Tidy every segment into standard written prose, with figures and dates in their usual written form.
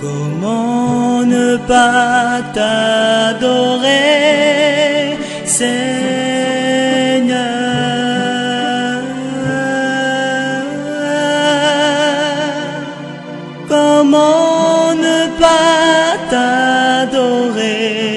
Comment ne pas t'adorer, Seigneur? Comment ne pas t'adorer?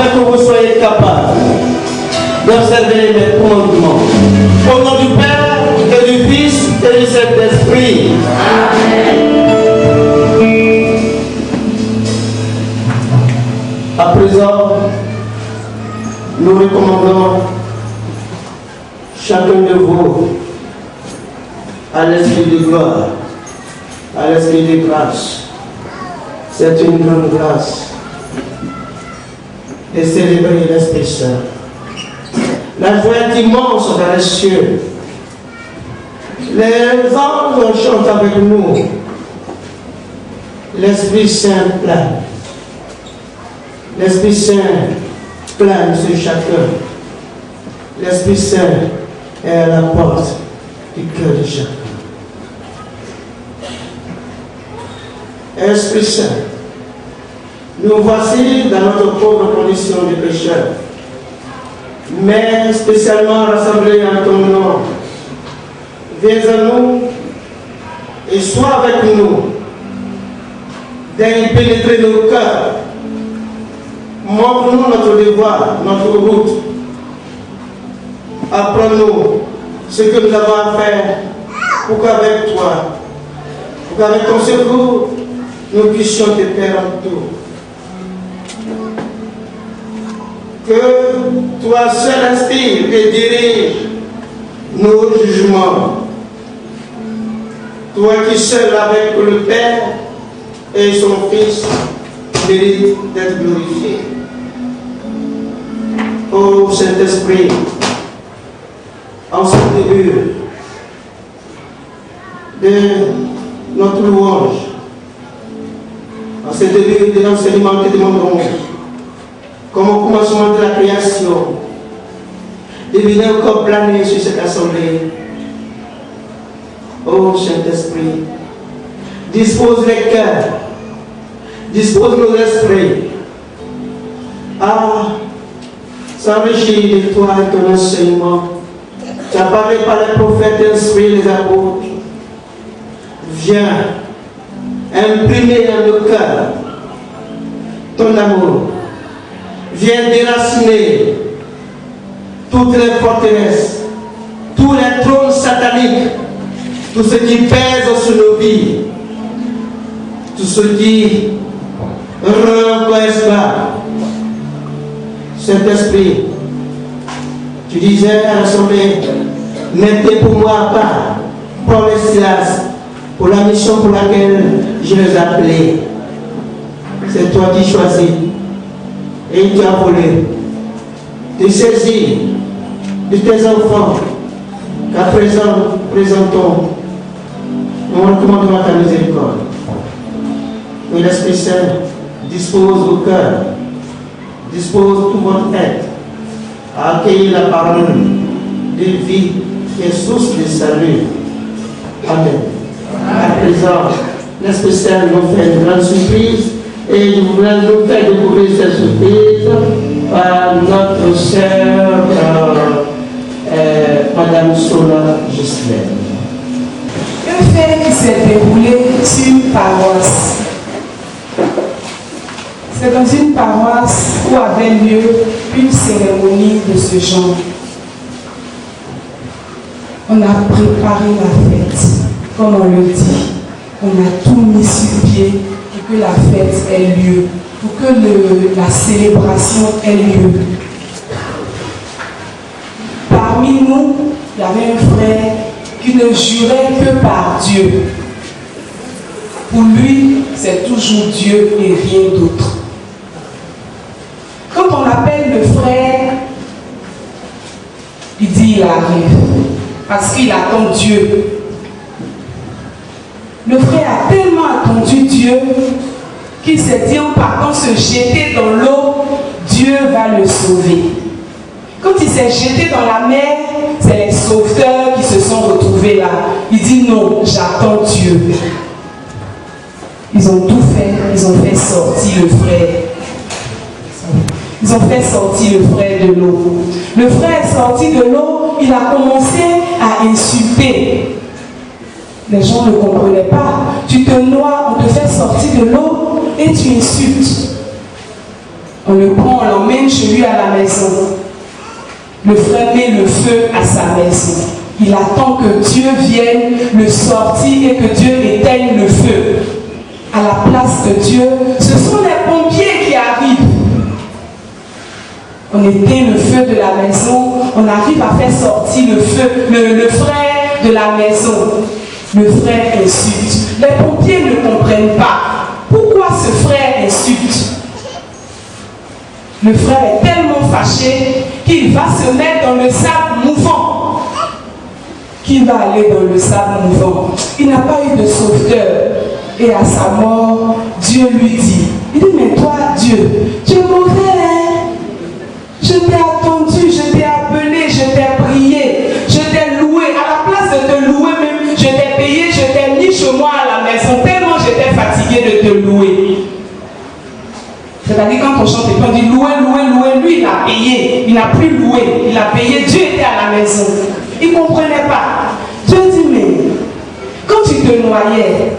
afin que vous soyez capables d'observer mes commandements. Au nom du Père, et du Fils, et du Saint-Esprit. À présent, nous recommandons chacun de vous à l'esprit de gloire, à l'esprit de grâce. C'est une grande grâce de célébrer l'Esprit Saint. La joie est immense dans les cieux. Les anges chantent avec nous. L'Esprit Saint plane. L'Esprit Saint plane sur chacun. L'Esprit Saint est à la porte du cœur de chacun. Esprit Saint, nous voici dans notre pauvre condition de pécheur, mais spécialement rassemblés en ton nom. Viens à nous et sois avec nous, d'y pénétrer nos cœurs. Montre-nous notre devoir, notre route. Apprends-nous ce que nous avons à faire pour qu'avec toi, pour qu'avec ton secours, nous puissions te faire en tout. Que toi seul inspire et dirige nos jugements. Toi qui seul avec le Père et son Fils mérite d'être glorifié. Ô Saint-Esprit, en ce début de notre louange, en ce début de l'enseignement que demanderons, comme au commencement de la création, de venir encore planer sur cette assemblée. Ô Saint-Esprit, dispose les cœurs, dispose nos esprits à s'enrichir de toi et ton enseignement. Tu as parlé par les prophètes, inspiré les apôtres. Viens imprimer dans nos cœurs ton amour. Viens déraciner toutes les forteresses, tous les trônes sataniques, tout ce qui pèse sur nos vies, tout ce qui rend toi esclave. Saint-Esprit, tu disais à l'Assemblée, mettez pour moi à part Paul et Silas pour la mission pour laquelle je les ai appelés. C'est toi qui choisis et tu as volé. Tu saisis de tes enfants qu'à présent présentons. Nous recommandons ta miséricorde. Mais l'Esprit Saint dispose au cœur, dispose tout votre être à accueillir la parole de vie qui est source de salut. Amen. À présent, l'Esprit Saint nous fait une grande surprise et il voudrait nous faire découvrir cette surprise par notre sœur Madame Sola Gislaine. Un fait qui s'est déroulé sur une paroisse. C'est dans une paroisse où avait lieu une cérémonie de ce genre. On a préparé la fête, comme on le dit. On a tout mis sur pied pour que la fête ait lieu, pour que la célébration ait lieu. Parmi nous, il y avait un frère qui ne jurait que par Dieu. Pour lui, c'est toujours Dieu et rien d'autre. Quand on appelle le frère, il dit il arrive, parce qu'il attend Dieu. Le frère a tellement attendu Dieu qu'il s'est dit en partant se jeter dans l'eau, Dieu va le sauver. Quand il s'est jeté dans la mer, c'est les sauveteurs qui se sont retrouvés là. Il dit non, j'attends Dieu. Ils ont tout fait, ils ont fait sortir le frère. Ils ont fait sortir le frère de l'eau. Le frère est sorti de l'eau, il a commencé à insulter. Les gens ne comprenaient pas. Tu te noies, on te fait sortir de l'eau et tu insultes. On le prend, on l'emmène chez lui à la maison. Le frère met le feu à sa maison. Il attend que Dieu vienne le sortir et que Dieu éteigne le feu. À la place de Dieu, ce sont les pompiers qui arrivent. On éteint le feu de la maison, on arrive à faire sortir le feu, le frère de la maison. Le frère insulte. Les pompiers ne comprennent pas. Pourquoi ce frère insulte? Le frère est tellement fâché qu'il va se mettre dans le sable mouvant. Qu'il va aller dans le sable mouvant. Il n'a pas eu de sauveteur. Et à sa mort, Dieu lui dit, il dit, mais toi, Dieu, tu es mauvais, hein? Je t'ai attendu, je t'ai appelé, je t'ai prié, je t'ai loué. À la place de te louer même, je t'ai payé, je t'ai mis chez moi à la maison, tellement j'étais fatigué de te louer. C'est-à-dire quand on chante et on dit louer, louer, louer, lui il a payé, il n'a plus loué, il a payé, Dieu était à la maison. Il ne comprenait pas. Dieu dit, mais quand tu te noyais,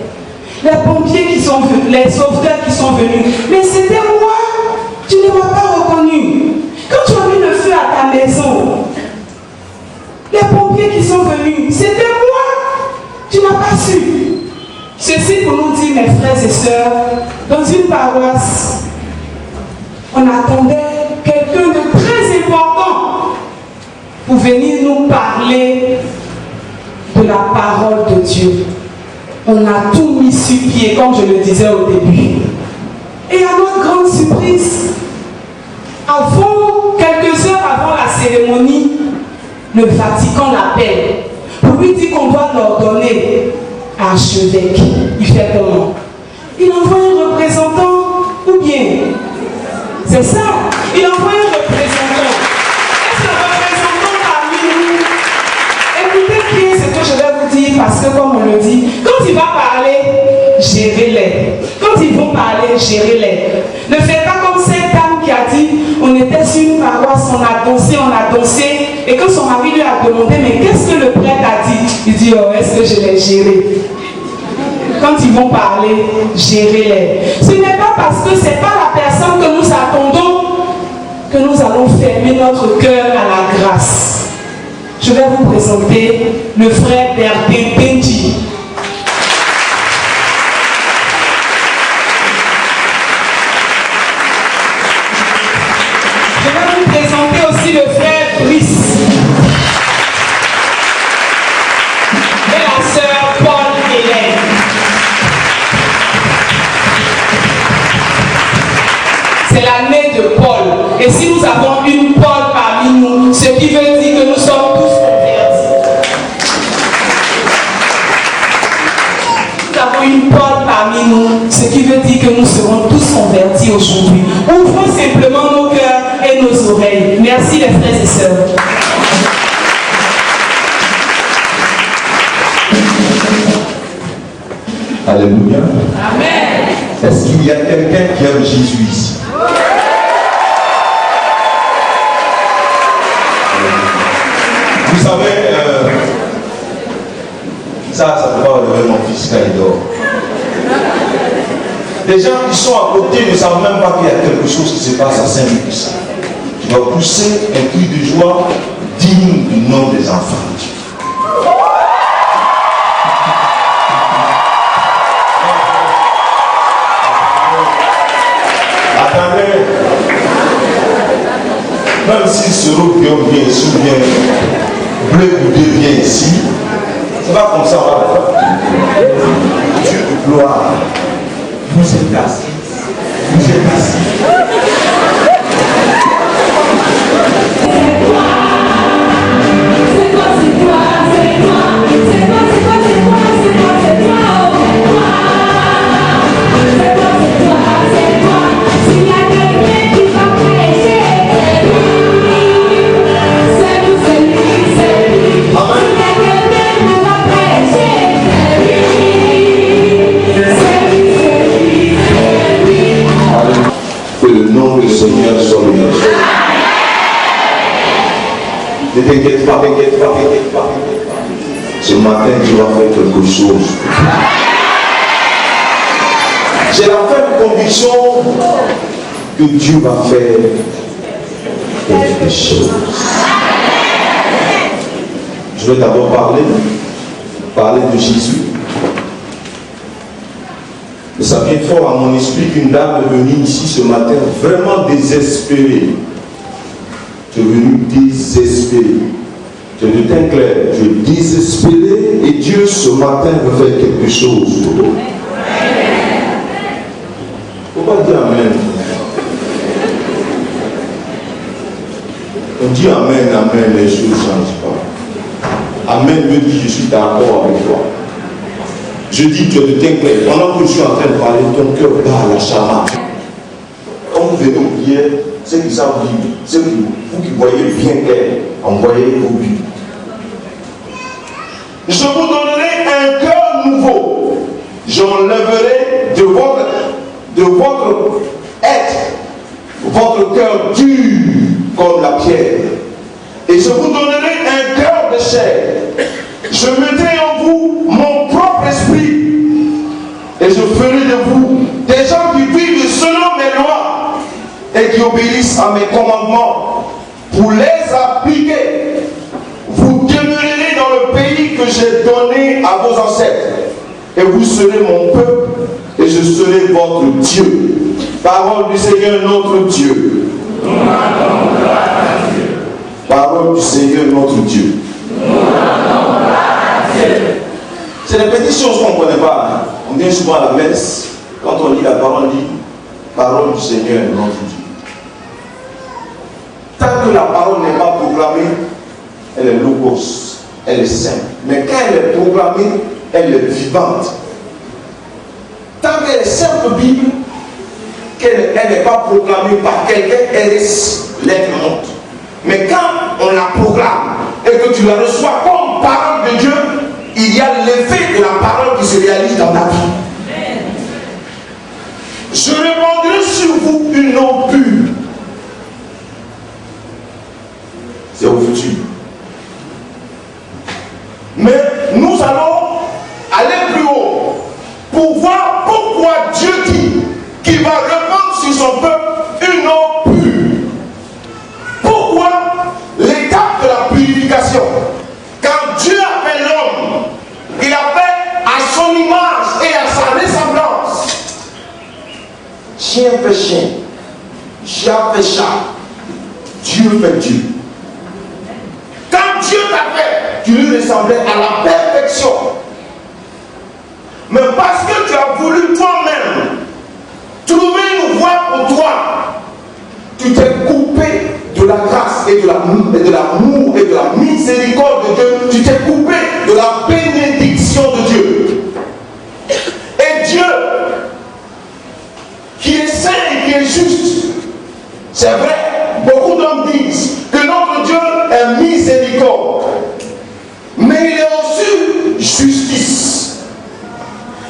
les pompiers qui sont venus, les sauveteurs qui sont venus, mais c'était moi, tu ne m'as pas reconnu. Quand tu as mis le feu à ta maison, les pompiers qui sont venus, c'était moi, tu n'as pas su. Ceci pour nous dire, mes frères et sœurs, dans une paroisse, on attendait quelqu'un de très important pour venir nous parler de la parole de Dieu. On a tout mis sur pied, comme je le disais au début. Et à notre grande surprise, quelques heures avant la cérémonie, le Vatican l'appelle pour lui dire qu'on doit l'ordonner à archevêque. Il fait comment? Il envoie un représentant ou bien? C'est ça. Il envoie un représentant. Est-ce le représentant parmi nous? Écoutez bien ce que je vais vous dire parce que comme on le dit, quand il va parler, gérez-les. Quand ils vont parler, gérez-les. Ne faites pas comme cette dame qui a dit, on était sur une paroisse, on a dansé, et quand son mari lui a demandé, mais qu'est-ce que le prêtre a dit? Il dit, oh, est-ce que je l'ai géré? Quand ils vont parler, gérez-les. Ce n'est pas parce que ce n'est pas la personne que nous attendons que nous allons fermer notre cœur à la grâce. Je vais vous présenter le frère Bertin Benji. Je vais vous présenter aussi le frère Brice et la sœur Paul Hélène. C'est l'année de Paul. Et si nous avons une Paul parmi nous, ce qui veut dire que nous sommes tous convertis. Nous avons une Paul parmi nous, ce qui veut dire que nous serons tous convertis aujourd'hui. Ouvrons simplement nos cœurs et nos oreilles. Merci les frères et sœurs. Alléluia. Amen. Est-ce qu'il y a quelqu'un qui aime Jésus ici? Vous savez, ça ne peut pas relever mon fils quand il dort. Les gens qui sont à côté ne savent même pas qu'il y a quelque chose qui se passe à Saint-Luc. Tu dois pousser un cri de joie digne du nom des enfants. Attendez, même si ce route vient ici, ou bien bleu ou deux vient ici, c'est pas comme ça on va le faire. Dieu de gloire, vous êtes assis, vous êtes assis. Seigneur soit loué. Ne t'inquiète pas, t'inquiète pas, t'inquiète pas. Ce matin, tu vas faire quelque chose. J'ai la ferme conviction que Dieu va faire quelque chose. Je vais d'abord parler de Jésus. Et ça vient fort à mon esprit qu'une dame est venue ici ce matin vraiment désespérée. Tu es venu désespérée. Tu es de teint clair, tu es désespéré et Dieu ce matin veut faire quelque chose pour toi. Il ne faut pas dire Amen. On dit Amen, Amen, les choses ne changent pas. Amen veut dire je suis d'accord avec toi. Je dis tu es de teint clair. Pendant que je suis en train de parler, ton cœur bat à la chamade. Quand vous venez au prières, ceux qui savent vivre, vous qui voyez bien clair, envoyez vos buts. Je vous donnerai un cœur nouveau. J'enlèverai de votre être, votre cœur dur comme la pierre. Et je vous donnerai un cœur de chair. Je mettrai en vous mon propre esprit. Et je ferai de vous des gens qui vivent selon mes lois et qui obéissent à mes commandements pour les appliquer. Vous demeurerez dans le pays que j'ai donné à vos ancêtres. Et vous serez mon peuple et je serai votre Dieu. Parole du Seigneur notre Dieu. Parole du Seigneur notre Dieu. C'est les petites choses qu'on ne connaît pas. On vient souvent à la messe. Quand on lit la parole, on dit parole du Seigneur notre Dieu. Tant que la parole n'est pas proclamée, elle est logos, elle est simple. Mais quand elle est proclamée, elle est vivante. Tant qu'elle est simple Bible, qu'elle n'est pas proclamée par quelqu'un, elle est lettre morte. Mais quand on la proclame et que tu la reçois comme parole de Dieu, il y a l'effet de la parole qui se réalise dans ta vie. Je répandrai sur vous une eau pure. C'est au futur. Mais nous allons aller plus haut pour voir pourquoi Dieu dit qu'il va répandre sur son peuple une eau pure. Pourquoi l'étape de la purification? Quand Dieu a fait l'homme, il a fait à son image et à sa ressemblance. Chien fait chien, chat fait chat, Dieu fait Dieu. Quand Dieu t'a fait, tu lui ressemblais à la perfection. Mais parce que tu as voulu toi-même trouver une voie pour toi, tu t'es coupé de la grâce et de l'amour et de la miséricorde de Dieu. Tu t'es coupé de la bénédiction de Dieu. Et Dieu, qui est saint et qui est juste, c'est vrai, beaucoup d'hommes disent que notre Dieu est miséricorde. Mais il est aussi justice.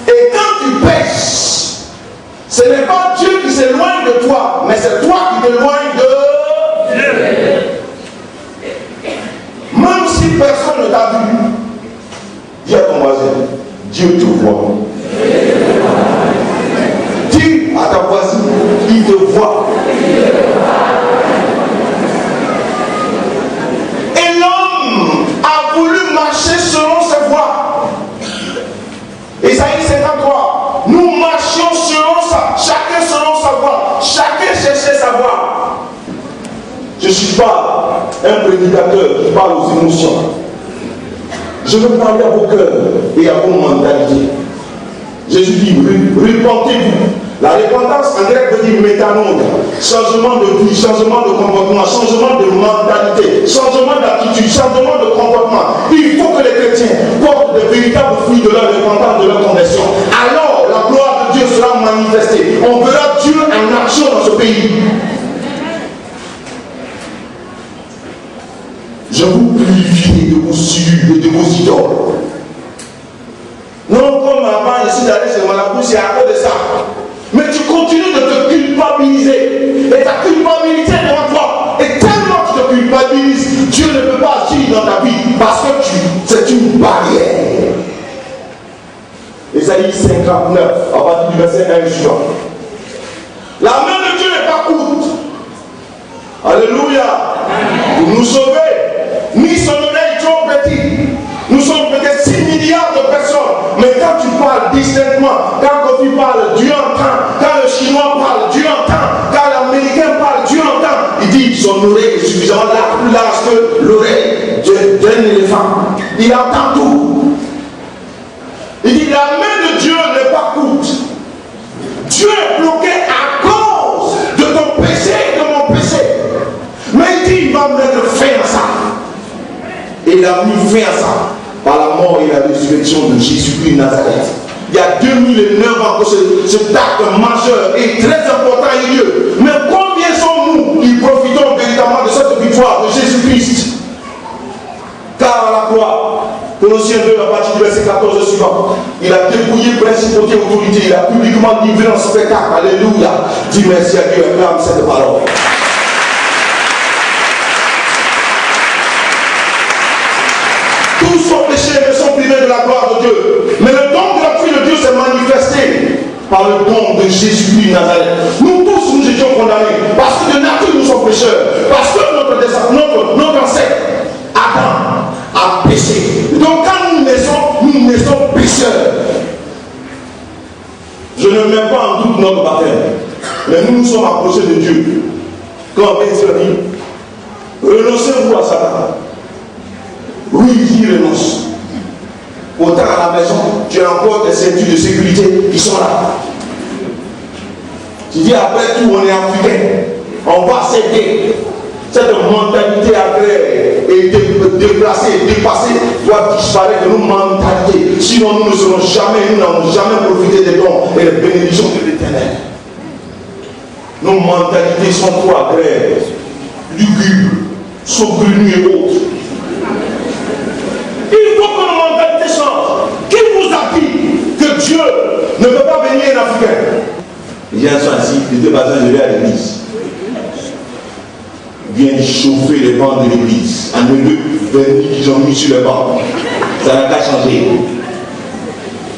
Et quand tu pêches, ce n'est pas Dieu qui s'éloigne de toi, mais c'est toi qui t'éloignes de Dieu. Même si personne ne t'a vu, dis à ton voisin, Dieu te voit. Dis à ta voisine, il te voit. Et l'homme a voulu marcher selon ses voies. Isaïe 53, nous marchions selon ça, chacun selon sa voie, chacun cherchait sa voie. Je ne suis pas un prédicateur qui parle aux émotions. Je veux parler à vos cœurs et à vos mentalités. Jésus dit, repentez-vous. La repentance en grec veut dire métanode, changement de vie, changement de comportement, changement de mentalité, changement d'attitude, changement de comportement. Il faut que les chrétiens portent de véritables fruits de leur repentance, de leur conversion. Alors la gloire de Dieu sera manifestée. On verra Dieu en action dans ce pays. Je vous purifie de vos souillures et de vos idoles. Non, comme avant, je suis allé chez Malabou, c'est à cause de ça. Mais tu continues de te culpabiliser. Et ta culpabilité devant toi. Et tellement tu te culpabilises, Dieu ne peut pas agir dans ta vie. Parce que c'est une barrière. Isaïe 59, à partir du verset 1 jusqu'à. La main de Dieu n'est pas courte Alléluia. Pour nous sauver. Ni son oreille trop petit. Nous sommes peut-être 6 milliards de personnes. Mais quand tu parles distinctement, quand Kofi parle, Dieu entend. Quand le Chinois parle, Dieu entend. Quand l'Américain parle, Dieu entend. Il dit son oreille est suffisamment plus large que l'oreille d'un éléphant. Il entend tout. Il dit la main de Dieu n'est pas courte. Dieu est bloqué à cause de ton péché et de mon péché. Mais il dit il va mettre fin à ça. Et il a mis fin à ça par la mort et la résurrection de Jésus-Christ de Nazareth. Il y a 2009 ans que cet acte majeur et très important a eu lieu. Mais combien sommes-nous qui profitons véritablement de cette victoire de Jésus-Christ? Car à la croix, Colossiens 2, à partir du verset 14 suivant, il a dépouillé principauté et autorité, il a publiquement livré en spectacle. Alléluia. Dis merci à Dieu, acclame cette parole. Tous sont péchés et sont privés de la gloire de Dieu. Mais le don gratuit de Dieu s'est manifesté par le don de Jésus-Christ de Nazareth. Nous tous, nous étions condamnés. Parce que de nature, nous sommes pécheurs. Parce que notre ancêtre, Adam, a péché. Donc quand nous naissons pécheurs. Je ne mets pas en doute notre baptême. Mais nous sommes approchés de Dieu. Quand Pierre dit, renoncez-vous à Satan. Oui, il renonce. Autant à la maison, tu as encore des ceintures de sécurité qui sont là. Tu dis après tout, on est africain. On va s'aider. Cette mentalité agraire et déplacée, dépassée, doit disparaître de nos mentalités. Sinon, nous ne serons jamais, nous n'avons jamais profité des dons et des bénédictions de l'Éternel. Nos mentalités sont trop agraires, lugubres, saugrenues et autres. Il faut que nos mentalités changent. Qui vous a dit que Dieu ne peut pas venir en Africain? Il y a un soir ici, les deux bazins, je vais à l'église. Viennent chauffer les bancs de l'église. En lieu de qu'ils ont mis sur les bancs. Ça n'a qu'à changer.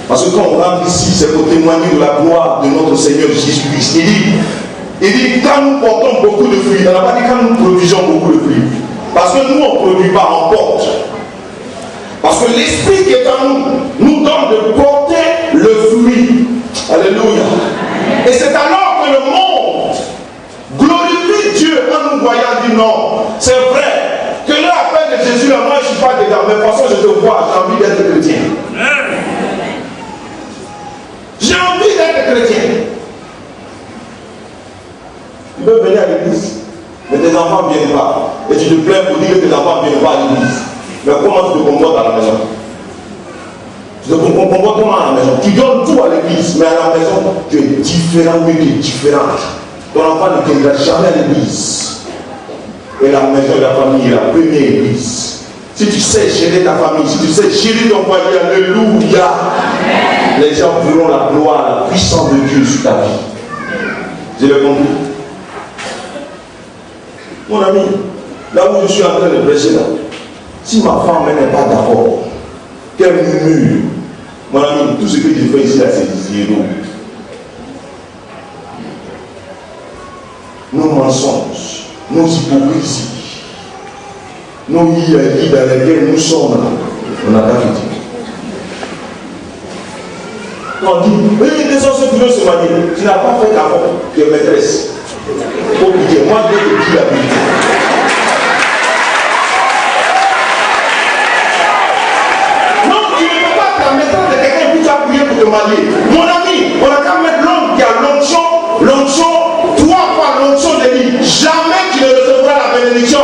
Parce que quand on rentre ici, c'est pour témoigner de la gloire de notre Seigneur Jésus-Christ. Il dit, quand nous portons beaucoup de fruits, on n'a pas dit quand nous produisons beaucoup de fruits. Parce que nous, on ne produit pas, on porte. Parce que l'Esprit qui est en nous, nous donne de porter le fruit. Alléluia. Et c'est alors que le monde glorifie Dieu en nous voyant, dit non, c'est vrai que l'appel de Jésus, là, moi je ne suis pas dedans, mais de toute façon je te vois, j'ai envie d'être chrétien. J'ai envie d'être chrétien. Tu peux venir à l'église, mais tes enfants ne viennent pas. Et tu te plains pour dire que tes enfants ne viennent pas à l'église. Mais comment tu te comportes à la maison? Tu te comportes comment à la maison? Tu donnes tout à l'église, mais à la maison, tu es différent, mais tu es différente. Ton enfant ne viendra jamais à l'église. Et la maison et la famille est la première église. Si tu sais gérer ta famille, si tu sais gérer ton foyer, alléluia, les gens verront la gloire, la puissance de Dieu sur ta vie. J'ai le compris. Mon ami, là où je suis en train de prêcher là, si ma femme n'est pas d'accord, qu'elle murmure, mon ami, tout ce que je fais ici là, c'est zéro. Nos mensonges, nos hypocrisies, nos vies dans lesquelles nous sommes là, on n'a pas dit. On dit, oui, les gens qui veulent se marier, tu n'as pas fait d'abord, tu es maîtresse. Faut dire, moi je vais te dire la vérité. De quelqu'un qui t'a prié pour te marier. Mon ami, on a qu'à mettre l'homme qui a l'onction, 3 fois l'onction de vie. Jamais tu ne recevras la bénédiction.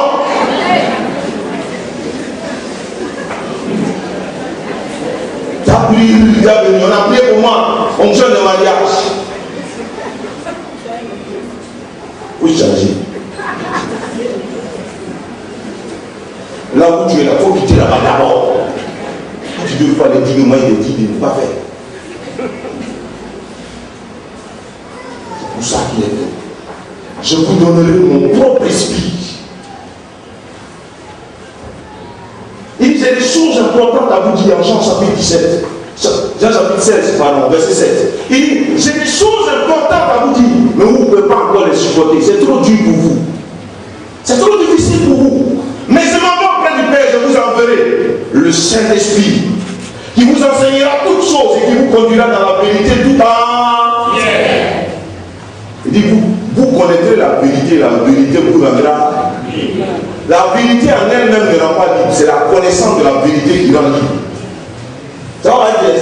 Tu as prié, on a prié pour moi, onction de mariage. Oui, changer. Là où tu es là, il faut quitter là-bas d'abord. Tu deux fois les 10 mois, il est dit de ne pas faire. C'est pour ça qu'il est fait. Je vous donnerai mon propre esprit. Il dit, j'ai des choses importantes à vous dire en Jean chapitre 17. Jean chapitre 16, pardon, verset 7. Il dit, j'ai des choses importantes à vous dire, mais vous ne pouvez pas encore les supporter. C'est trop dur pour vous. C'est trop difficile pour vous. Mais ce moment auprès du Père, je vous enverrai le Saint-Esprit qui vous enseignera toutes choses et qui vous conduira dans la vérité tout en. Il dit, vous connaîtrez la vérité vous rendra. La vérité en elle-même ne rend pas libre, c'est la connaissance de la vérité qui rend libre. Ça va pas dire,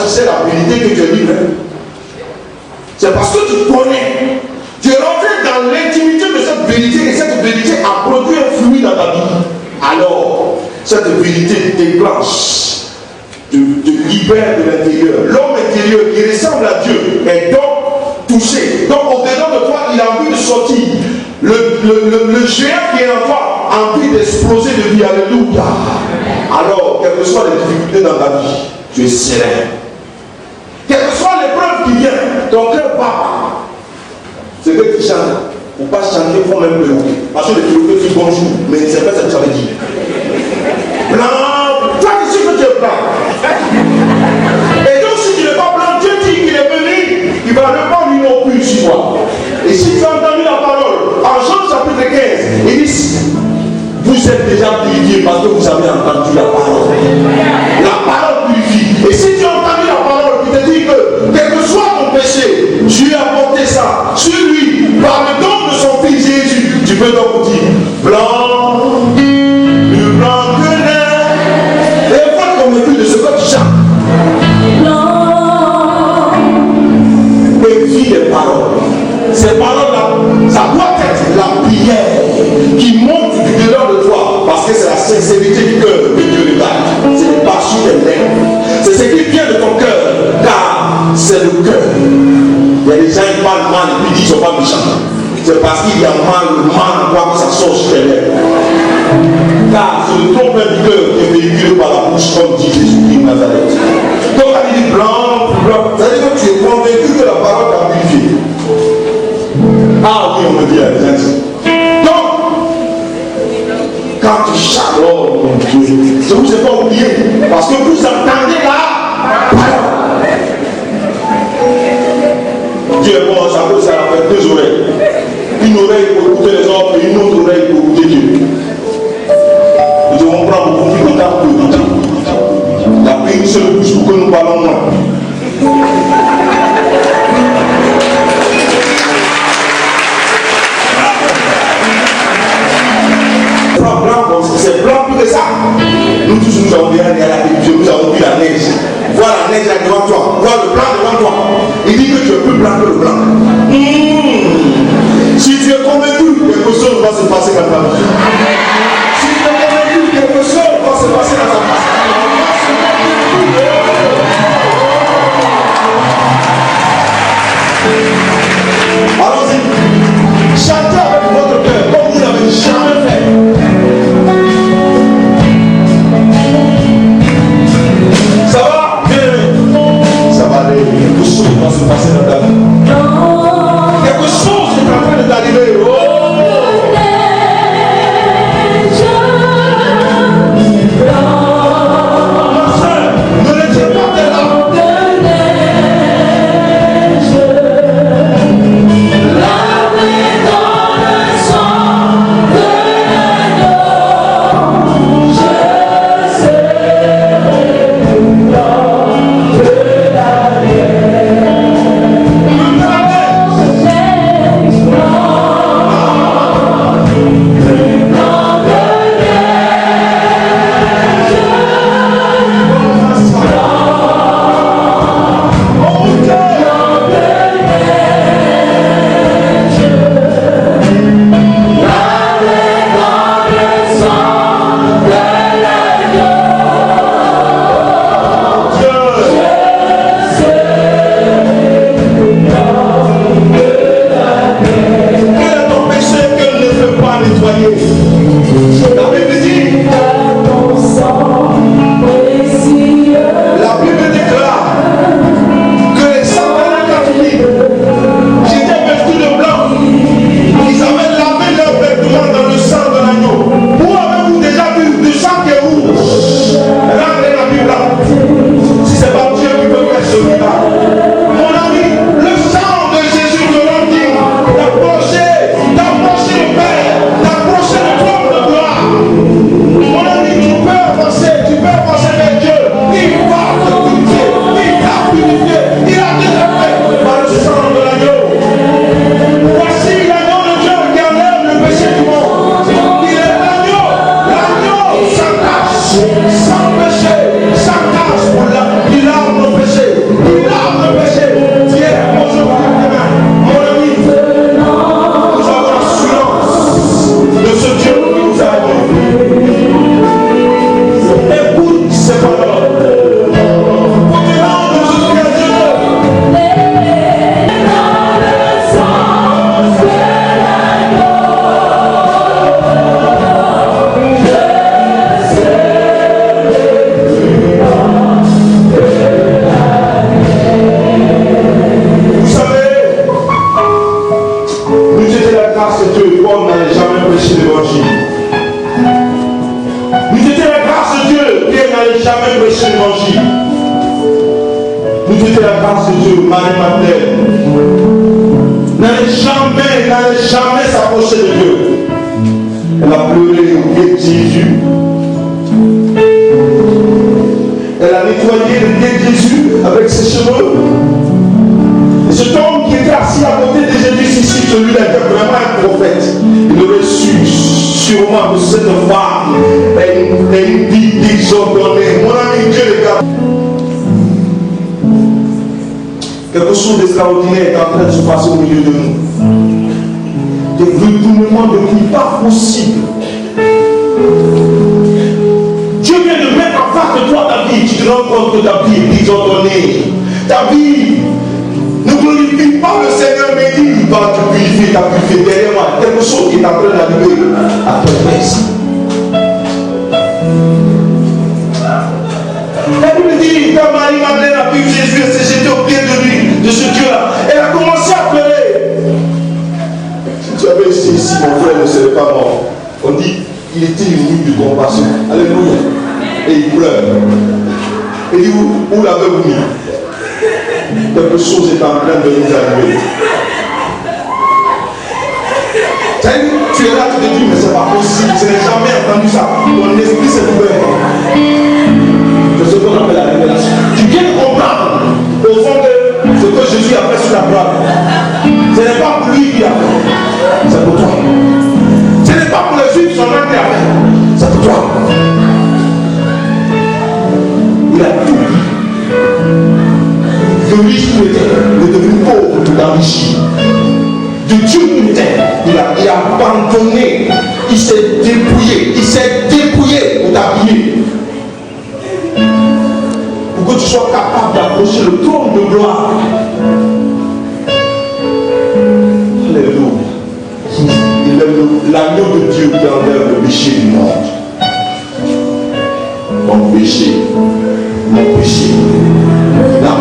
tu sais la vérité que tu es libre. C'est parce que tu connais. Tu es rentré dans l'intimité de cette vérité et cette vérité a produit un fluide dans ta vie. Alors, cette vérité déclenche, te libère de l'intérieur. L'homme intérieur qui ressemble à Dieu est donc touché. Donc, au-dedans de toi, il a envie de sortir. Le géant qui est en toi a envie d'exploser de vie. Alléluia. Alors, quelles que soient les difficultés dans ta vie, tu es serein. Quelle que soit l'épreuve qui vient, ton cœur bat. C'est que tu chantes. Il ne faut pas chanter, il faut même pleurer. Parce que les philosophes disent bonjour, mais c'est pas ça que ça veut dire. Blanc, toi ici que tu es blanc. Et donc si tu n'es pas blanc, Dieu dit qu'il est venu, il va répandre une eau pure sur toi. Et si tu as entendu la parole, en Jean chapitre 15, il dit, vous êtes déjà purifiés parce que vous avez entendu la parole. La parole purifie. Et si tu as entendu la parole qui te dit que, quel que soit ton péché, Dieu a porté ça sur lui, par le don de son fils Jésus, tu peux donc dire, blanc, plus blanc que neige. Et faut être convaincu de ce que tu chantes. Blanc. Et vis les paroles. Ces paroles-là, ça doit être la prière qui monte du dedans de toi, parce que c'est la sincérité du cœur que Dieu regarde. C'est les pas sur les lèvres. C'est ce qui vient de ton cœur, car c'est le cœur. Il y a des gens qui parlent mal et puis disent qu'ils ne sont pas méchants. C'est parce qu'il y a mal quoi que ça sort sur les lèvres. Car c'est le trompe du cœur qui est véhiculé par la bouche, comme dit Jésus-Christ de Nazareth. Donc quand il dit blanc, ça veut dire que tu es convaincu que la parole t'a purifié. Ah oui, on me dit à les gens. Donc, quand tu chantes, oh mon Dieu, je ne vous ai pas oublié, parce que vous entendez la parole. Dieu est bon, ça peut faire deux oreilles. Une oreille pour écouter les autres et une autre oreille pour écouter Dieu. Nous devons prendre beaucoup plus de temps que de temps. Il n'y a qu'une seule bouche pour que nous parlons moins. C'est blanc plus que ça. Nous tous nous avons bien regardé la télévision, nous avons vu la neige. Vois la neige là devant toi, vois le blanc devant toi. Il dit que tu es plus blanc que le blanc. Si tu es convaincu, quelque chose va se passer dans ta vie. Si tu es convaincu, quelque chose va se passer dans ta vie. Allons-y. Chantez avec votre cœur, comme vous l'avez jamais fait. Ça va? Bien. Ça va aller. Quelque chose va se passer dans ta vie. Quelque chose est en train de t'arriver. Oh! la grâce de Dieu, Marie-Madeleine n'allait jamais s'approcher de Dieu. Elle a pleuré au pied de Jésus. Elle a nettoyé le pied de Jésus avec ses cheveux. Et cet homme qui était assis à côté de Jésus ici, celui-là était vraiment un prophète. Il aurait su sûrement que cette femme est une vie désordonnée. Mon ami, Dieu les garde. Quelque chose d'extraordinaire est en train de se passer au milieu de nous. Des retournements de vie pas possibles. Dieu vient de mettre en face de toi ta vie. Tu te rends compte que ta vie est désordonnée. Ta vie ne glorifie pas le Seigneur, mais dit bah, tu purifies, tu as purifié derrière moi. Quelque chose qui est en train d'arriver à ton fils. La Bible dit, quand Marie-Madeleine a vu Jésus, elle s'est jetée au pied de lui, de ce Dieu-là. Elle a commencé à pleurer. Si tu avais essayé ici, mon frère ne serait pas mort. On dit, il était une nuit de compassion. Alléluia. Et il pleure. Il dit, où l'avez-vous mis? Quelque chose est en train de nous arriver. Tu es là, tu te dis, mais c'est pas possible, je n'ai jamais entendu ça. Ton esprit s'est ouvert. C'est ce qu'on appelle la révélation. Tu viens de comprendre, au fond, que ce que Jésus a fait sur la croix, ce n'est pas pour lui qui a fait, c'est pour toi. Ce n'est pas pour les Juifs son âme qui a fait, c'est pour toi. Il a tout dit. De riche qui était, de devenu pauvre tout enrichi. De Dieu qui était, il a abandonné, il s'est dépouillé pour t'habiller. Pour que tu sois capable d'approcher le trône de gloire. Alléluia. Il est l'agneau de Dieu qui enlève le péché du monde. Mon péché. La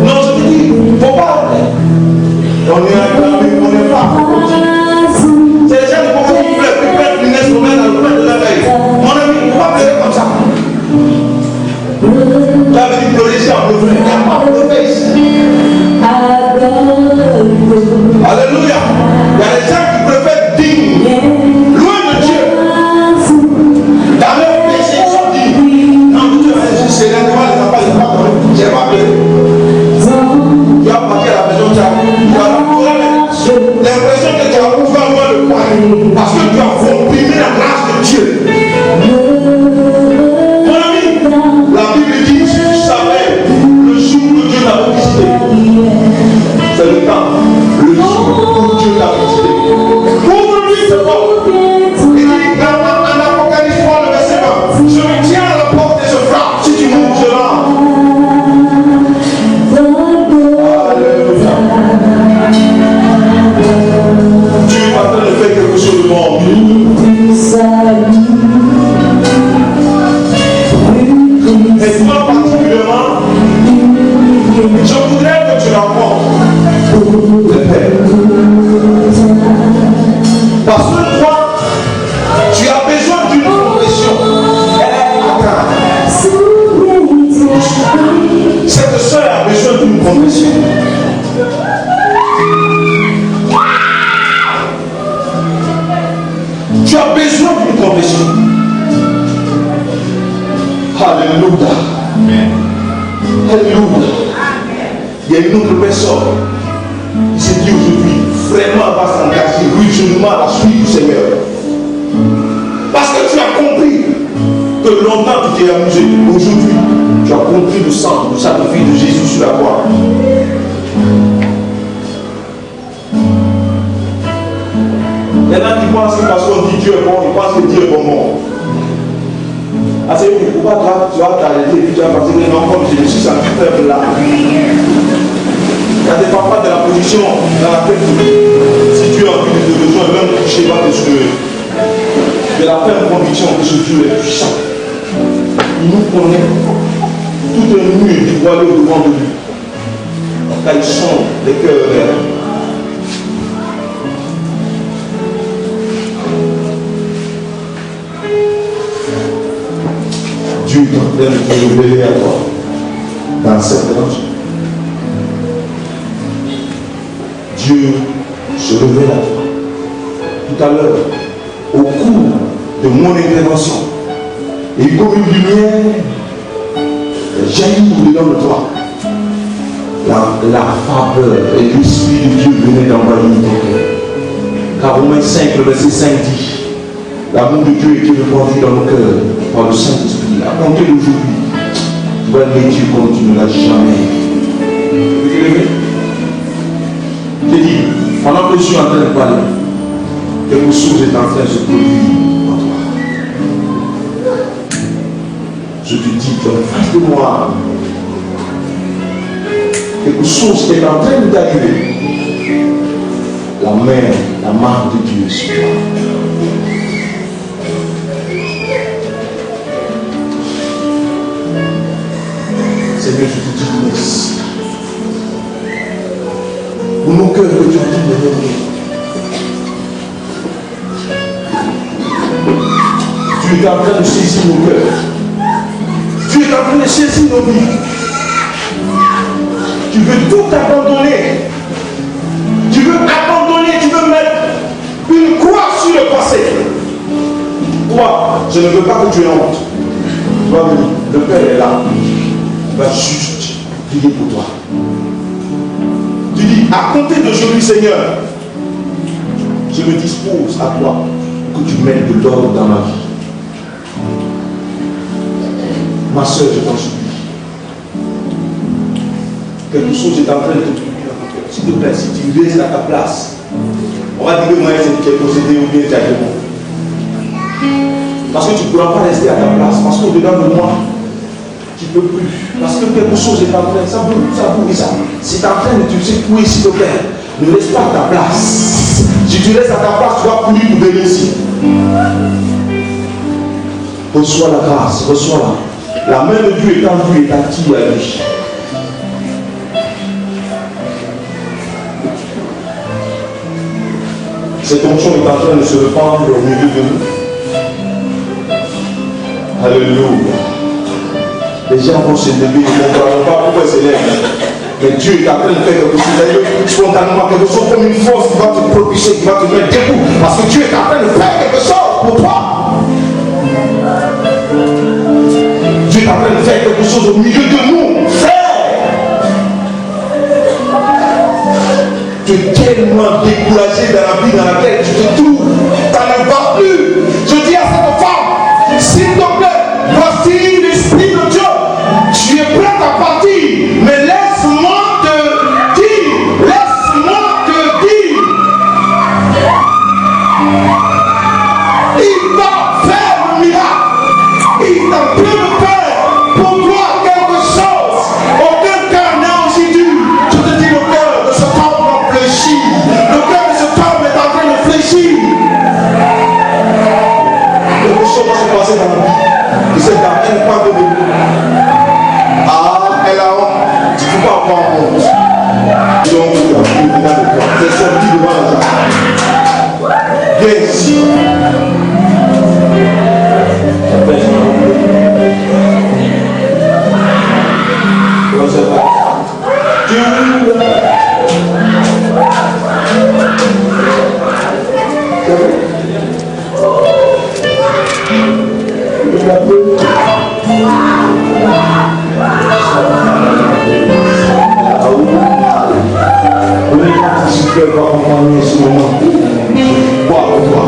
non, je te dis, il ne faut pas. On n'est pas. C'est les gens qui prennent une instrument dans le coin de la veille. Mon ami, il ne faut pas pleurer comme ça. Tu as vu pleurer ici en pleurer. Il n'y a pas de pleurer ici. Alléluia. Il y a des gens qui préfèrent dignes, loin de Dieu. Dans leur péché, ils sont dignes. Non, Dieu, c'est l'élément, les enfants, ils ne pas pleurer. Je n'ai pas pleuré. Tu as parti à la maison, tu as l'impression que tu as ouvert loin le poing parce que tu as comprimé la grâce de Dieu. Mon ami, la Bible dit, si tu savais le jour où Dieu t'a visité, c'est le temps, le jour où Dieu t'a visité. Ouvre-lui ce porte. Il dit dans Apocalypse 3, le verset 1, je me tiens à la porte et je frappe. Si tu m'ouvres, je rentre. Alléluia. Tu es en train de faire quelque chose de bon. Et toi particulièrement, je voudrais que tu rencontres le Père. Parce que toi, tu as besoin d'une confession. Cette soeur a besoin d'une confession. Tu as besoin d'une confession. Alléluia. Alléluia. Il y a une autre personne qui s'est dit aujourd'hui, vraiment elle va s'engager résolument à la suite du Seigneur. Parce que tu as compris que longtemps tu t'es amusé. Aujourd'hui, tu as compris le sang, le sacrifice de Jésus sur la croix. Il y en a qui pensent que parce qu'on dit Dieu est bon, ils pensent que Dieu est bon. Ah, c'est une pourquoi tu vas t'arrêter et puis tu vas penser que non, comme je me suis senti faible là. Ne dépend pas de la position dans laquelle tu es. Si tu as envie de te besoin, même coucher, va te soulever. De la ferme conviction que ce Dieu est puissant. Il nous connaît. Tout est nu et dévoilé au devant de lui. Car ils sont les cœurs ouverts. Dieu est en train de te révéler à toi dans cette dimension. Dieu se révèle à toi. Tout à l'heure, au cours de mon intervention, et comme une lumière jaillit au-dedans de toi, la faveur et l'Esprit de Dieu venaient d'envahir ton cœur. Car Romains 5, le verset 5 dit, l'amour de Dieu est répandu dans nos cœurs par le Saint-Esprit. À compter d'aujourd'hui, tu vas aimer Dieu comme tu ne l'as jamais. Je te dis, pendant que je suis en train de parler, quelque chose est en train de se produire en toi. Je te dis, tu es en face de moi. Quelque chose est en train d'arriver. La main, la marque de Dieu sur toi. Seigneur, je te dis merci. Pour nos cœurs que tu as dit de nous. Tu es en train de saisir nos cœurs. Tu es en train de saisir nos vies. Tu veux tout abandonner. Tu veux abandonner, tu veux mettre une croix sur le passé. Toi, je ne veux pas que tu aies honte. Tu vas venir, le Père est là. Il va juste prier pour toi. Tu dis, à compter d'aujourd'hui, Seigneur, je me dispose à toi pour que tu mettes de l'ordre dans ma vie. Ma soeur, je t'en supplie. Quelque chose est en train de te produire dans ton cœur. S'il te plaît, si tu restes à ta place, on va dire que moi, c'est qui est possédé ou bien tu as démon. Parce que tu ne pourras pas rester à ta place. Parce qu'au-dedans de moi, tu ne peux plus. Parce que quelque chose est en train, ça bouge, ça. C'est en train de te secouer, s'il te plaît. Ne reste pas à ta place. Si tu restes à ta place, tu vas courir pour venir ici. Reçois la grâce, reçois-la. La main de Dieu est tendue et active à lui. Cette onction est en train de se répandre au milieu de nous. Alléluia. Les gens vont se lever, ils ne comprendront pas pourquoi ils se lèvent. Mais Dieu est en train de faire quelque chose. Spontanément, quelque chose comme une force qui va te propulser, qui va te mettre debout. Parce que Dieu est en train de faire quelque chose pour toi. Dieu est en train de faire quelque chose au milieu de nous. Frère, tu es tellement découragé dans la vie dans laquelle tu te trouves. Ça ne va plus. Je dis à cette femme, s'il te plaît, voici l'Esprit de Dieu. Tu es prêt à partir. Mais laisse-moi te dire. Laisse-moi te dire. Il va faire le miracle. Il est en train de faire pour toi quelque chose. Aucun cœur n'a aussi dur. Je te dis, le cœur de ce homme fléchit. Le cœur de ce homme est en train de fléchir. Quelque chose va se passer dans la vie. Et c'est dans un point de vue. Ah, elle a honte. Tu ne peux pas avoir honte. Donc, c'est sorti devant la jambe. Viens ici. Si tu peux pas comprendre ce moment, je crois pour toi.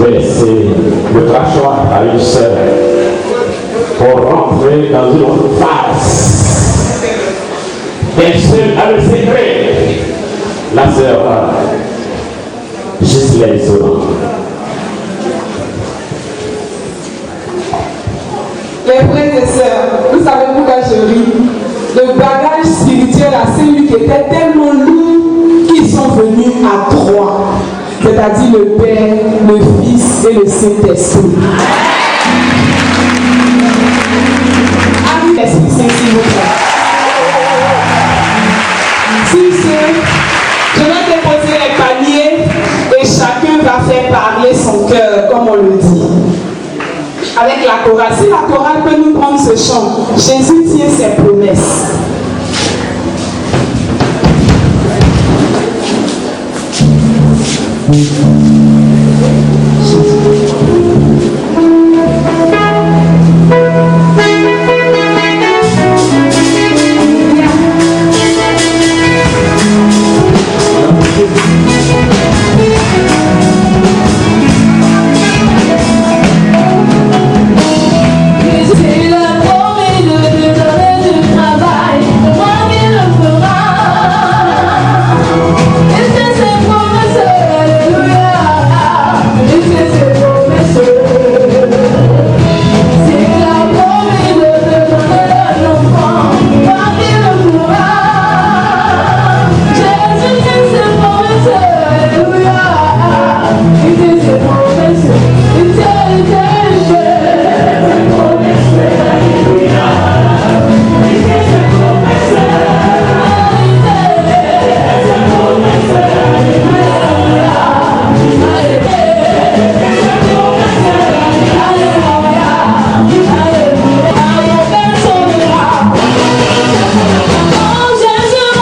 de laisser le crachoir à une sœur pour rentrer dans une autre phase. Elle seule a le secret. La sœur Gisèle Solan. Les frères et sœurs, vous savez pourquoi je ris? Le bagage spirituel à celui qui était tellement lourd qu'ils sont venus à trois. C'est-à-dire le Père, le Fils et le Saint-Esprit. Amis l'Esprit Saint, s'il vous plaît. Sur ce, je vais déposer les paniers et chacun va faire parler son cœur, comme on le dit. Avec la chorale. Si la chorale peut nous prendre ce chant, Jésus tient ses promesses. C'est la promesse de donner du travail, moi qui le fera. Et c'est ses promesses, alléluia. Et c'est ses promesses. C'est la promesse de donner un enfant, moi qui le fera. Jésus, c'est ses promesses, alléluia. Et c'est ses promesses. Et c'est Jésus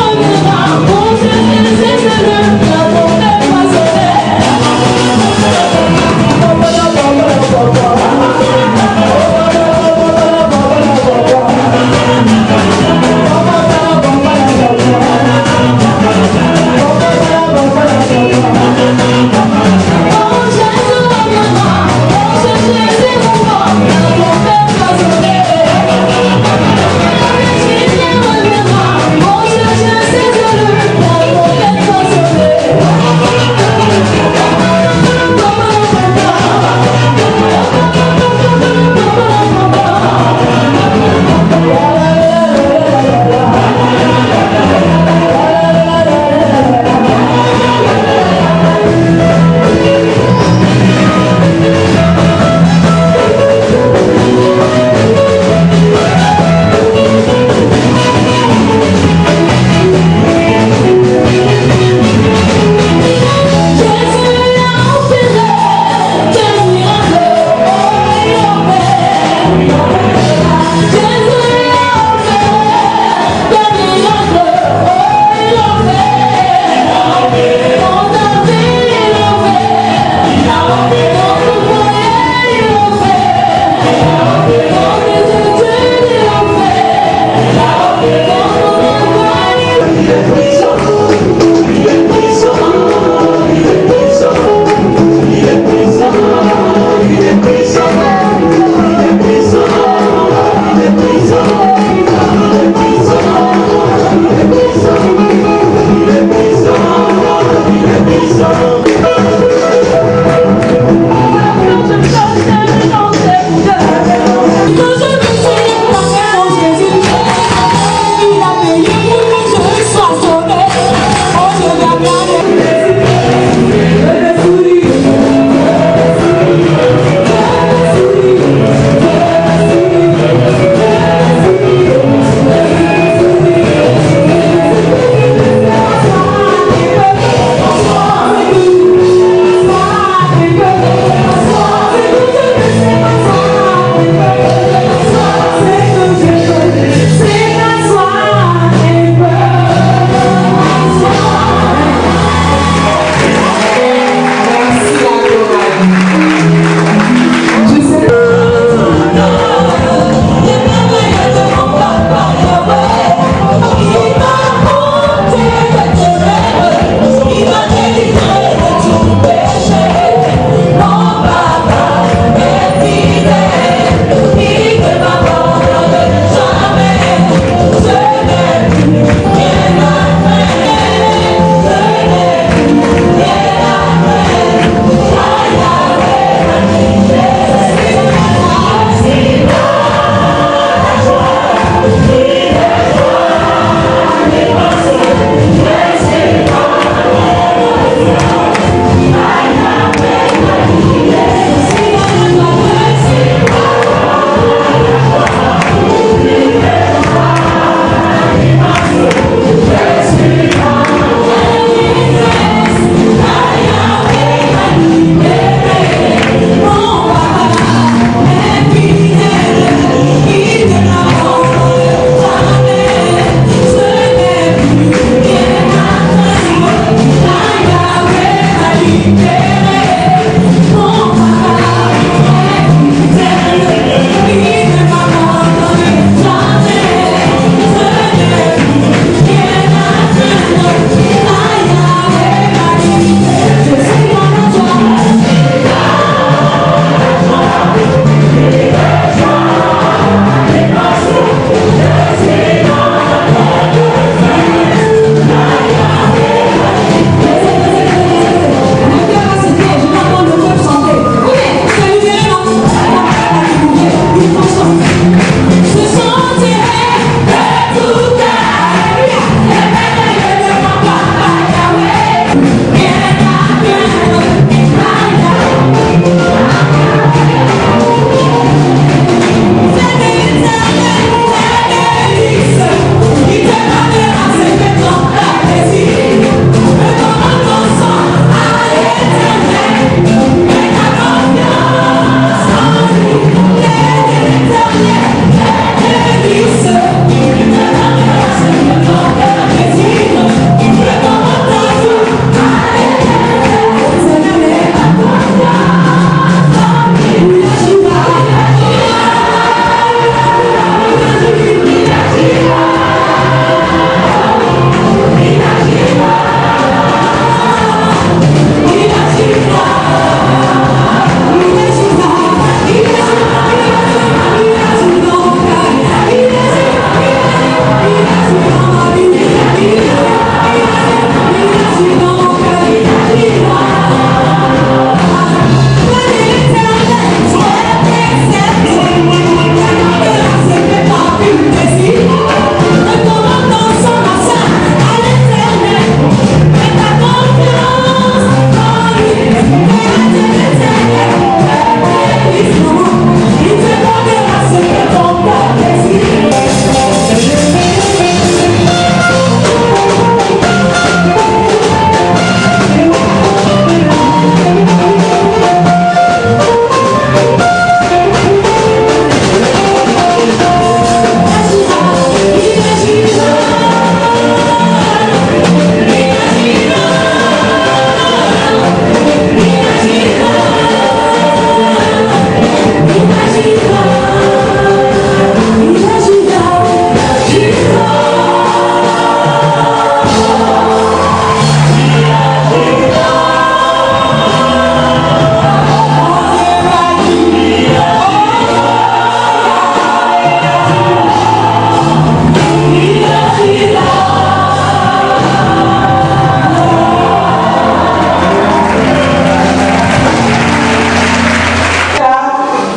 reviendra, mon Jésus, c'est le, la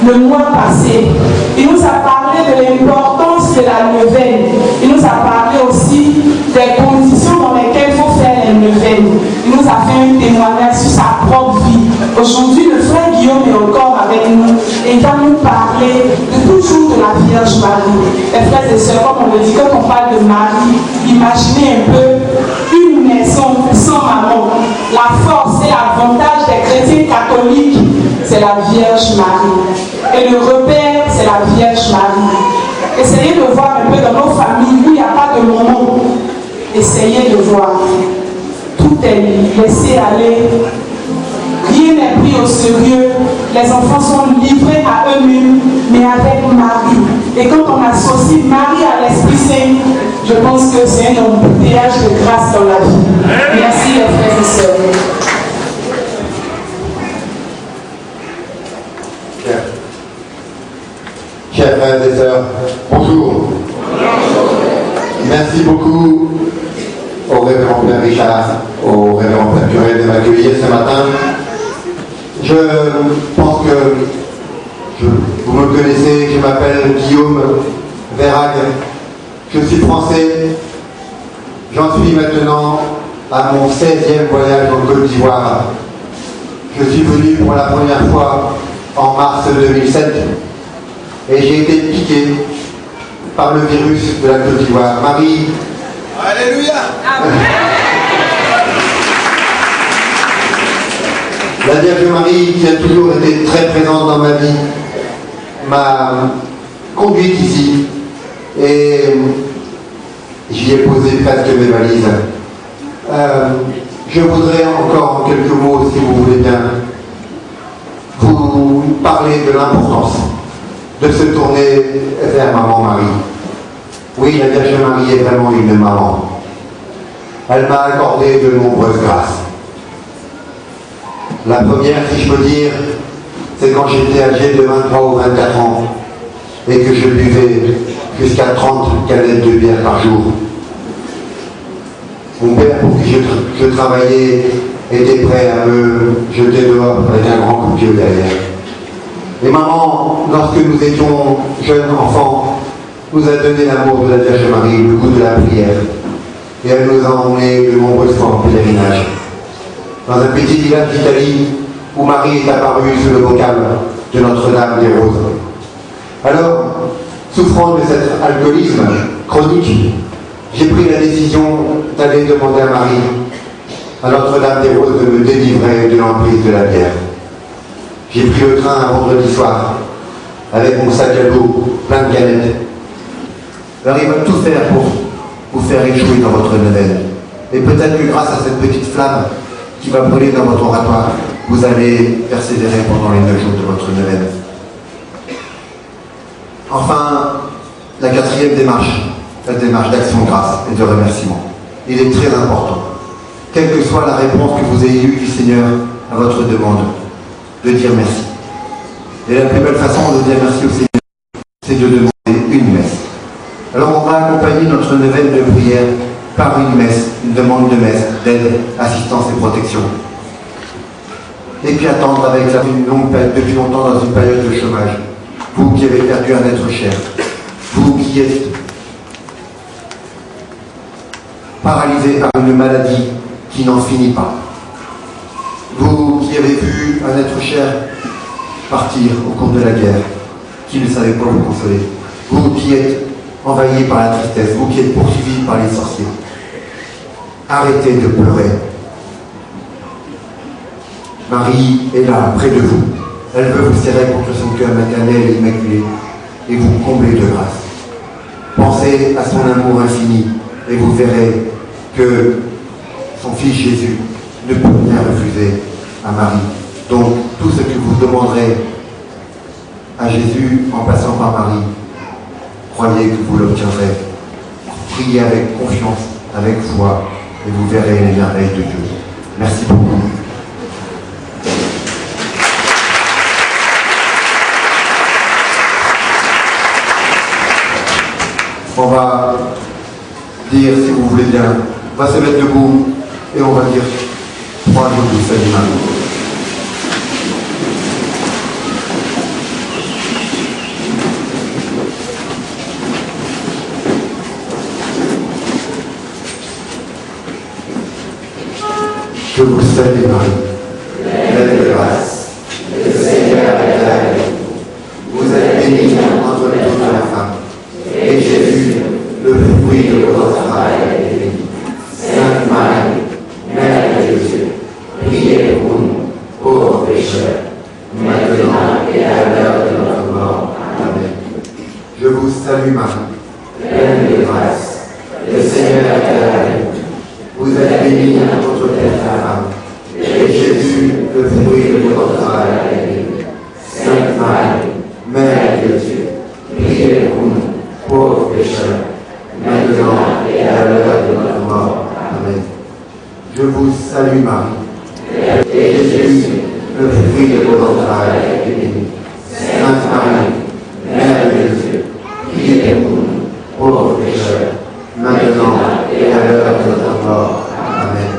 le mois passé. Il nous a parlé de l'importance de la neuvaine. Il nous a parlé aussi des conditions dans lesquelles il faut faire la neuvaine. Il nous a fait un témoignage sur sa propre vie. Aujourd'hui, le frère Guillaume est encore avec nous et il va nous parler de toujours de la Vierge Marie. Les frères et sœurs, comme on le dit, quand on parle de Marie, imaginez un peu une maison sans maman. La force et l'avantage des chrétiens catholiques, c'est la Vierge Marie. Et le repère, c'est la Vierge Marie. Essayez de voir un peu dans nos familles où il n'y a pas de maman. Essayez de voir. Tout est laissé aller. Rien n'est pris au sérieux. Les enfants sont livrés à eux-mêmes, mais avec Marie. Et quand on associe Marie à l'Esprit Saint, je pense que c'est un embouteillage de grâce dans la vie. Merci les frères et sœurs. Chers frères et sœurs, bonjour. Merci beaucoup au révérend Père Richard, au révérend Père Curé de m'accueillir ce matin. Je pense que vous me connaissez, je m'appelle Guillaume Vérac, je suis français, j'en suis maintenant à mon 16e voyage en Côte d'Ivoire. Je suis venu pour la première fois en mars 2007 et j'ai été piqué par le virus de la Côte d'Ivoire. Marie, Alléluia. la Vierge Marie, qui a toujours été très présente dans ma vie, m'a conduite ici et j'y ai posé presque mes valises. Je voudrais encore en quelques mots, si vous voulez bien, vous parler de l'importance de se tourner vers Maman Marie. Oui, la Vierge Marie est vraiment une maman. Elle m'a accordé de nombreuses grâces. La première, si je peux dire, c'est quand j'étais âgé de 23 ou 24 ans et que je buvais jusqu'à 30 canettes de bière par jour. Mon père, pour qui je travaillais, était prêt à me jeter dehors avec un grand coup de pied derrière. Et maman, lorsque nous étions jeunes enfants, nous a donné l'amour de la Vierge Marie, le goût de la prière. Et elle nous a emmenés de nombreuses fois en pèlerinage. Dans un petit village d'Italie où Marie est apparue sous le vocable de Notre-Dame des Roses. Alors, souffrant de cet alcoolisme chronique, j'ai pris la décision d'aller demander à Marie, à Notre-Dame des Roses, de me délivrer de l'emprise de la bière. J'ai pris le train un vendredi soir, avec mon sac à dos plein de canettes. Alors il va tout faire pour vous faire échouer dans votre neuvaine. Et peut-être que grâce à cette petite flamme qui va brûler dans votre oratoire, vous allez persévérer pendant les 9 jours de votre neuvaine. Enfin, la quatrième démarche, la démarche d'action de grâce et de remerciement. Il est très important, quelle que soit la réponse que vous ayez eue du Seigneur à votre demande, de dire merci. Et la plus belle façon de dire merci au Seigneur, c'est de demander une messe. Alors on va accompagner notre neuvaine de prière par une messe, une demande de messe, d'aide, assistance et protection. Et puis attendre avec une longue période, depuis longtemps dans une période de chômage. Vous qui avez perdu un être cher, vous qui êtes paralysé par une maladie qui n'en finit pas. Vous qui avez vu un être cher partir au cours de la guerre, qui ne savait pas vous consoler. Vous qui êtes envahi par la tristesse, vous qui êtes poursuivi par les sorciers. Arrêtez de pleurer. Marie est là, près de vous. Elle veut vous serrer contre son cœur maternel et immaculé et vous combler de grâce. Pensez à son amour infini et vous verrez que son Fils Jésus ne peut rien refuser à Marie. Donc, tout ce que vous demanderez à Jésus en passant par Marie, croyez que vous l'obtiendrez. Priez avec confiance, avec foi, et vous verrez les merveilles de Dieu. Merci beaucoup. On va dire, si vous voulez bien, on va se mettre debout et on va dire 3 jours de salut. salue Marie, pleine de grâce. Le Seigneur est avec vous. Vous êtes bénie entre toutes les femmes. Et Jésus, le fruit de votre entrailles, est béni. Sainte Marie, Mère de Dieu, priez pour nous, pauvres pécheurs, maintenant et à l'heure de notre mort. Amen. Je vous salue Marie, pleine de grâce. Le Seigneur est avec vous. Vous êtes bénie entre toutes les femmes. Et Jésus, le fruit de votre entrailles, est béni. Sainte Marie, Mère de Dieu, priez pour nous, pauvres pécheurs, maintenant et à l'heure de notre mort. Amen. Je vous salue Marie, et Jésus, le fruit de vos entrailles, est béni. Sainte Marie, Mère de Dieu, priez pour nous, pauvres pécheurs, maintenant et à l'heure de notre mort. Amen.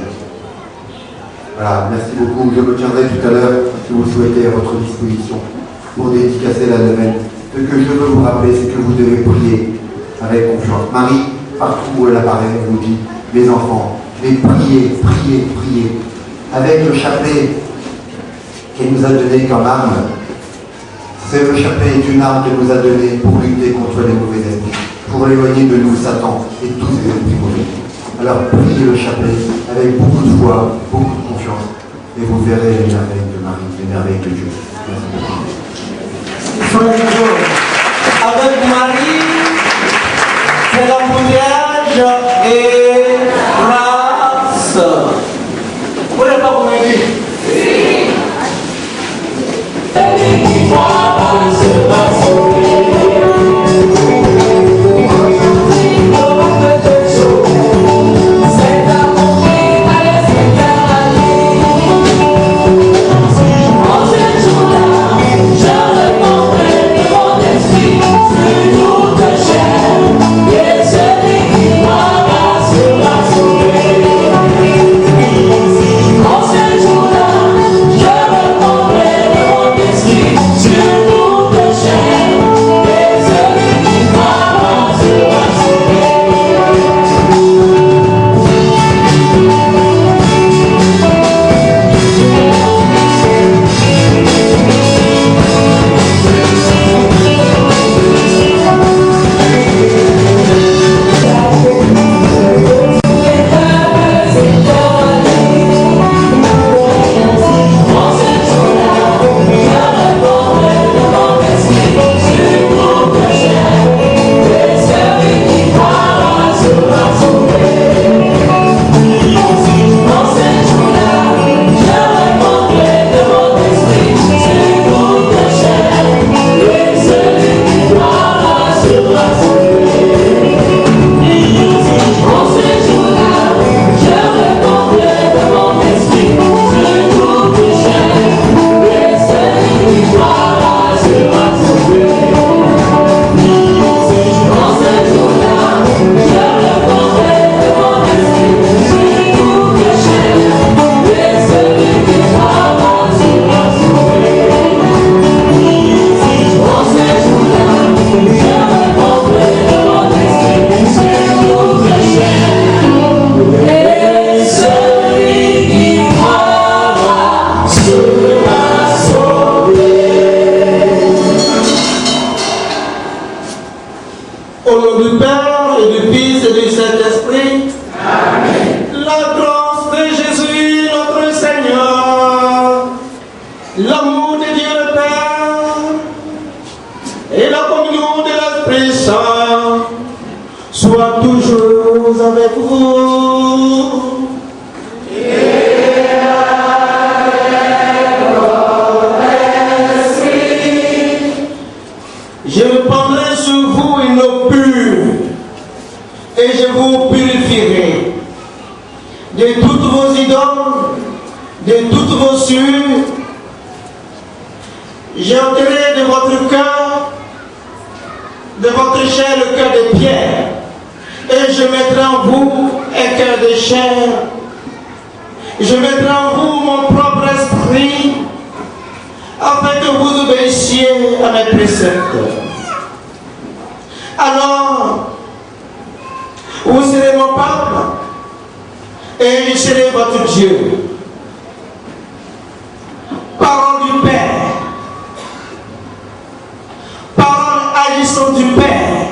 Voilà, merci beaucoup. Je me tiendrai tout à l'heure, si vous le souhaitez, à votre disposition pour dédicacer la neuvaine. Ce que je veux vous rappeler, c'est que vous devez prier avec confiance. Marie, partout où elle apparaît, elle vous dit, mes enfants, mais priez, priez, priez. Avec le chapelet qu'elle nous a donné comme arme, c'est le chapelet est une arme qu'elle nous a donnée pour lutter contre les mauvais esprits, pour éloigner de nous Satan et tous les esprits mauvais. Alors priez le chapelet avec beaucoup de foi, beaucoup de confiance, et vous verrez les merveilles de Marie, les merveilles de Dieu. Merci beaucoup. Avec Marie, c'est l'embouteillage et grâce. Vous n'avez pas compris? du Père. Parole agissante du Père.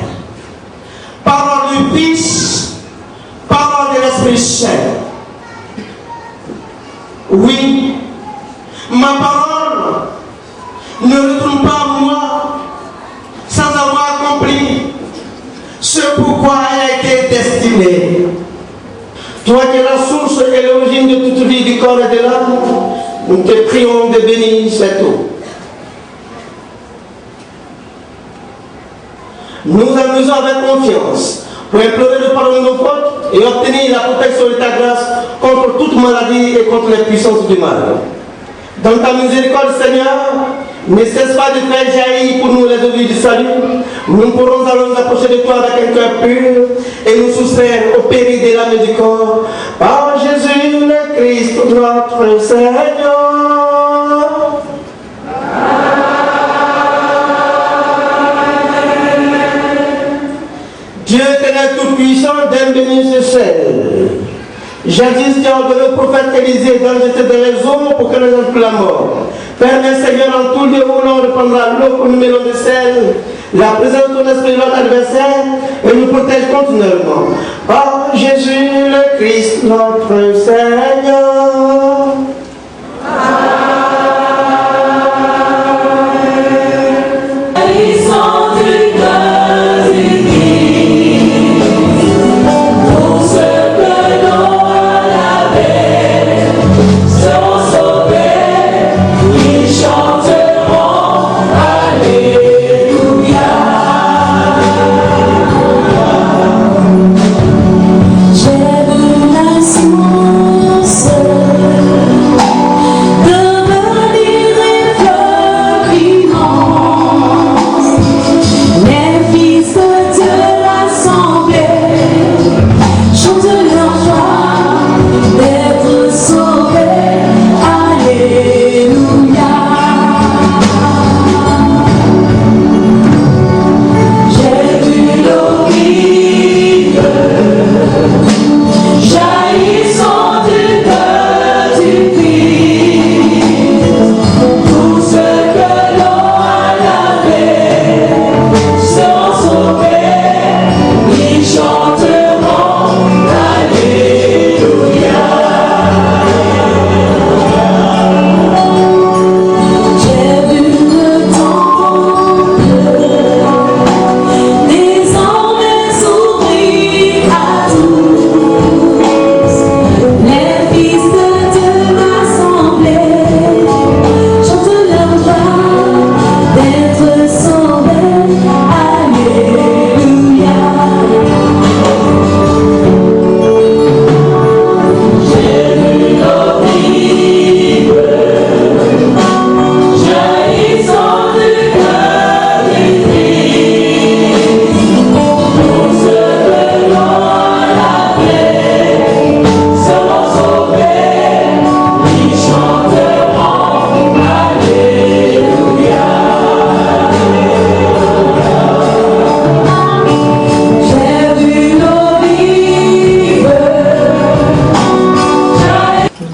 Parole du Fils. Parole de l'Esprit Saint. Oui, ma parole ne retourne pas à moi sans avoir accompli ce pourquoi elle a été destinée. Toi qui es la source et l'origine de toute vie du corps et de l'âme, nous te prions de bénir cette eau. Nous amusons avec confiance pour implorer le pardon de nos fautes et obtenir la protection de ta grâce contre toute maladie et contre les puissances du mal. Dans ta miséricorde, Seigneur, ne cesse pas de faire jaillir pour nous les eaux du salut. Nous pourrons alors nous approcher de toi avec un cœur pur et nous soustraire au péril de l'âme et du corps. Par Jésus le Christ, notre Seigneur. Dieu éternel tout-puissant, d'aime bénir ce ciel. Jadis, tu as ordonné au prophète Élisée d'en jeter dans les eaux pour que les gens la mort. Permets, Seigneur, en tout lieu où l'on reprendra l'eau pour nous mêlons de sel, la présence de ton esprit de notre adversaire, et nous protège continuellement. Par Jésus le Christ, notre Seigneur.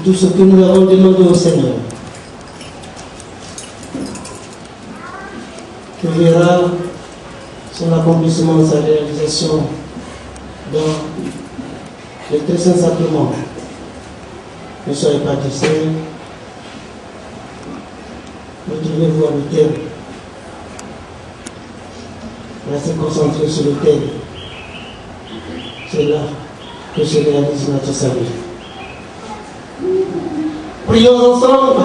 Tout ce que nous avons demandé au Seigneur, tu verras son accomplissement, sa réalisation dans le très saint sacrement. Ne soyez pas distraits, retrouvez-vous à l'autel, restez concentrés sur l'autel. C'est là que se réalise notre salut. Prions ensemble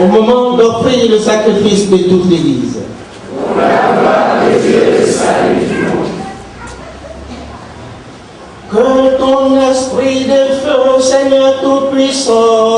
au moment d'offrir le sacrifice de toute l'Église. Que ton esprit de feu, Seigneur Tout-Puissant,